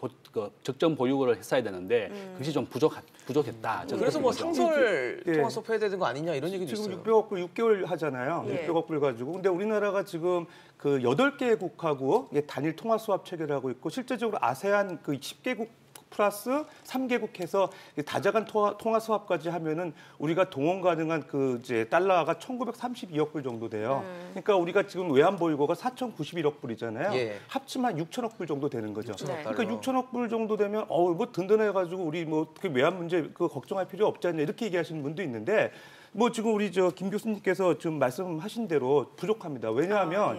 적정 보유고를 했어야 되는데 그것이 좀 부족했다. 그래서 뭐 상설 통화수업 해야 되는 거 아니냐 이런 얘기도 지금 있어요. 600억 불 6개월 하잖아요. 600억 불 가지고. 근데 우리나라가 지금 그 8개국하고 단일 통화 수합 체계를 하고 있고 실제적으로 아세안 그 10개국 플러스 3개국 해서 다자간 통화 수합까지 하면은 우리가 동원 가능한 그 이제 달러가 1,932억 불 정도 돼요. 그러니까 우리가 지금 외환 보유고가 4,091억 불이잖아요. 합치면 6천억 불 정도 되는 거죠. 그러니까 6천억 불 정도 되면 뭐 든든해가지고 우리 뭐 그 외환 문제 그 걱정할 필요 없지 않냐 이렇게 얘기하시는 분도 있는데 뭐 지금 우리 김 교수님께서 지금 말씀하신 대로 부족합니다. 왜냐하면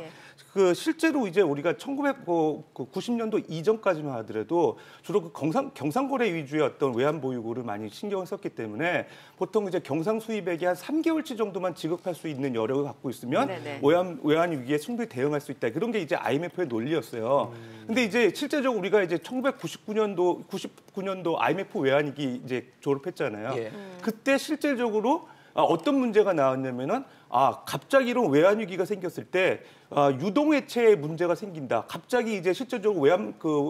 그 실제로 이제 우리가 1990년도 이전까지만 하더라도 주로 그 경상거래 위주의 어떤 외환 보유고를 많이 신경을 썼기 때문에 보통 이제 경상 수입액이 한 3개월치 정도만 지급할 수 있는 여력을 갖고 있으면 외환 위기에 충분히 대응할 수 있다. 그런 게 이제 IMF의 논리였어요. 근데 이제 실제적으로 우리가 이제 1999년도 IMF 외환 위기 이제 졸업했잖아요. 그때 실질적으로 어떤 문제가 나왔냐면은 갑자기 이런 외환 위기가 생겼을 때 유동외채에 문제가 생긴다. 갑자기 이제 실질적으로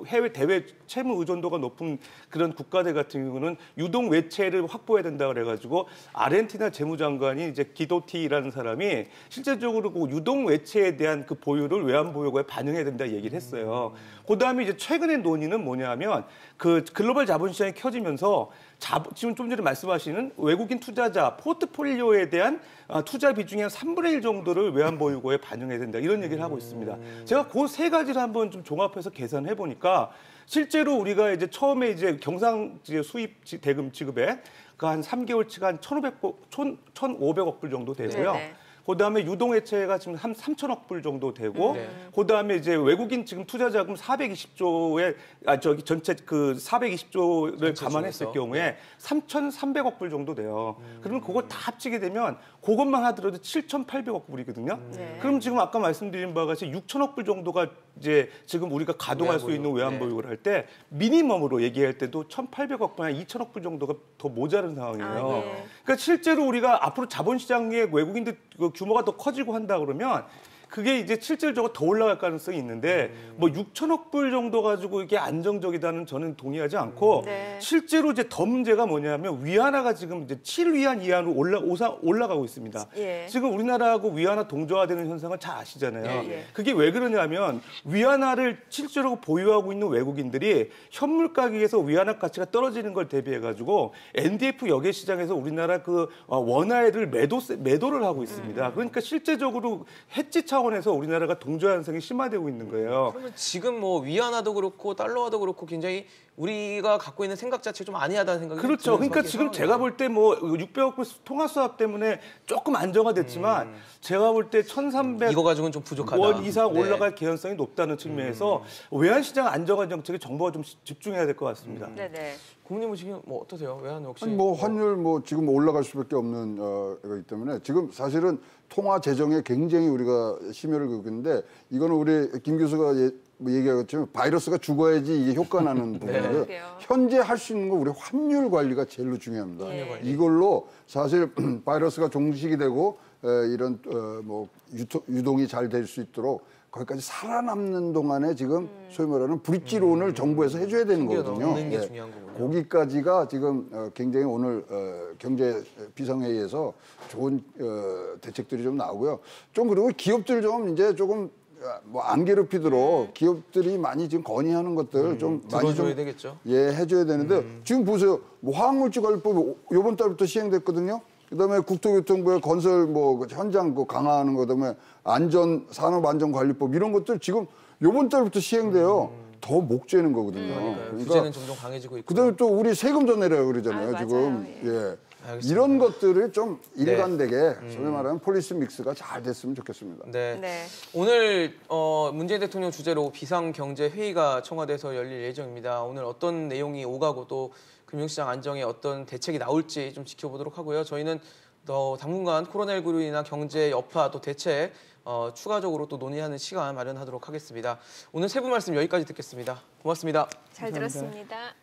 해외 대외 채무 의존도가 높은 그런 국가들 같은 경우는 유동외채를 확보해야 된다 그래가지고 아르헨티나 재무장관이 이제 기도티라는 사람이 실제적으로 그 유동외채에 대한 그 보유를 외환 보유고에 반영해야 된다 얘기를 했어요. 그다음에 이제 최근의 논의는 뭐냐면 그 글로벌 자본시장이 켜지면서 지금 좀 전에 말씀하시는 외국인 투자자 포트폴리오에 대한 투자 비중의 한 3분의 1 정도를 외환 보유고에 반영해야 된다. 이런 얘기를 하고 있습니다. 제가 그 세 가지를 한번 좀 종합해서 계산해 보니까 실제로 우리가 이제 처음에 이제 경상 수입 대금 지급액 한 3개월치가 한 1,500억 불 정도 되고요. 그다음에 유동외채가 지금 한 3천억 불 정도 되고, 그다음에 이제 외국인 지금 투자자금 420조에 전체 그 420조를 감안했을 경우에 3,300억 불 정도 돼요. 그러면 그거 다 합치게 되면 그것만 하더라도 7,800억 불이거든요. 그럼 지금 아까 말씀드린 바와 같이 6천억 불 정도가 이제 지금 우리가 가동할 수 있는 외환 보유고를 할 때 미니멈으로 얘기할 때도 1,800억 불, 2천억 불 정도가 더 모자란 상황이에요. 그러니까 실제로 우리가 앞으로 자본시장의 외국인들 규모가 더 커지고 한다 그러면 그게 이제 실질적으로 더 올라갈 가능성이 있는데 뭐 6천억 불 정도 가지고 이게 안정적이다는 저는 동의하지 않고 실제로 이제 더 문제가 뭐냐면 위안화가 지금 이제 7위안 이하로 올라가고 있습니다. 지금 우리나라하고 위안화 동조화되는 현상을 잘 아시잖아요. 그게 왜 그러냐면 위안화를 실제로 보유하고 있는 외국인들이 현물 가격에서 위안화 가치가 떨어지는 걸 대비해 가지고 NDF 여객 시장에서 우리나라 그 원화를 매도를 하고 있습니다. 그러니까 실제적으로 해지 차원에서 우리나라가 동조 현상이 심화되고 있는 거예요. 그러면 지금 뭐 위안화도 그렇고 달러화도 그렇고 굉장히 우리가 갖고 있는 생각 자체가 좀 아니하다는 생각이 그렇죠. 그러니까 지금 제가 볼 때 뭐 600억 불 통화 수합 때문에 조금 안정화됐지만 제가 볼 때 1,300 이거 가지고는 좀 부족하다. 원 이상 올라갈 개연성이 높다는 측면에서 외환시장 안정화 정책에 정부가 좀 집중해야 될 것 같습니다. 국민님은 지금 뭐 어떠세요? 외환 혹시? 아니 뭐 환율 뭐 지금 올라갈 수밖에 없는 거기 때문에 지금 사실은 통화 재정에 굉장히 우리가 심혈을 기울이는데 이거는 우리 김 교수가 얘기하겠지만 바이러스가 죽어야지 이게 효과 나는 부분이고요. 현재 할 수 있는 건 우리 환율 관리가 제일로 중요합니다. 이걸로 사실 바이러스가 종식이 되고 이런 뭐 유동이 잘 될 수 있도록 거기까지 살아남는 동안에 지금 소위 말하는 브릿지론을 정부에서 해줘야 되는 거거든요. 넣는 게 중요한 거군요. 거기까지가 지금 굉장히 오늘 경제 비상회의에서 좋은 대책들이 좀 나오고요. 좀 그리고 기업들 좀 이제 조금 뭐 안 괴롭히도록 기업들이 많이 지금 건의하는 것들 좀 많이 좀 되겠죠. 예, 해줘야 되는데 지금 보세요. 뭐 화학물질관리법 이번 달부터 시행됐거든요. 그다음에 국토교통부의 건설 뭐 현장 그 강화하는 거, 그다음에 산업안전관리법 이런 것들 지금 이번 달부터 시행돼요. 더 목재는 거거든요. 그러니까 규제는 점점 강해지고 있고. 그다음에 또 우리 세금 더 내려요 그러잖아요. 지금 예. 이런 것들을 좀 일관되게 소위 말하는 폴리시 믹스가 잘 됐으면 좋겠습니다. 네. 네. 오늘 문재인 대통령 주재로 비상경제회의가 청와대에서 열릴 예정입니다. 오늘 어떤 내용이 오가고 또 금융시장 안정에 어떤 대책이 나올지 좀 지켜보도록 하고요. 저희는 당분간 코로나19로 인한 경제 여파 또 대책 추가적으로 또 논의하는 시간 마련하도록 하겠습니다. 오늘 세부 말씀 여기까지 듣겠습니다. 고맙습니다. 잘 들었습니다.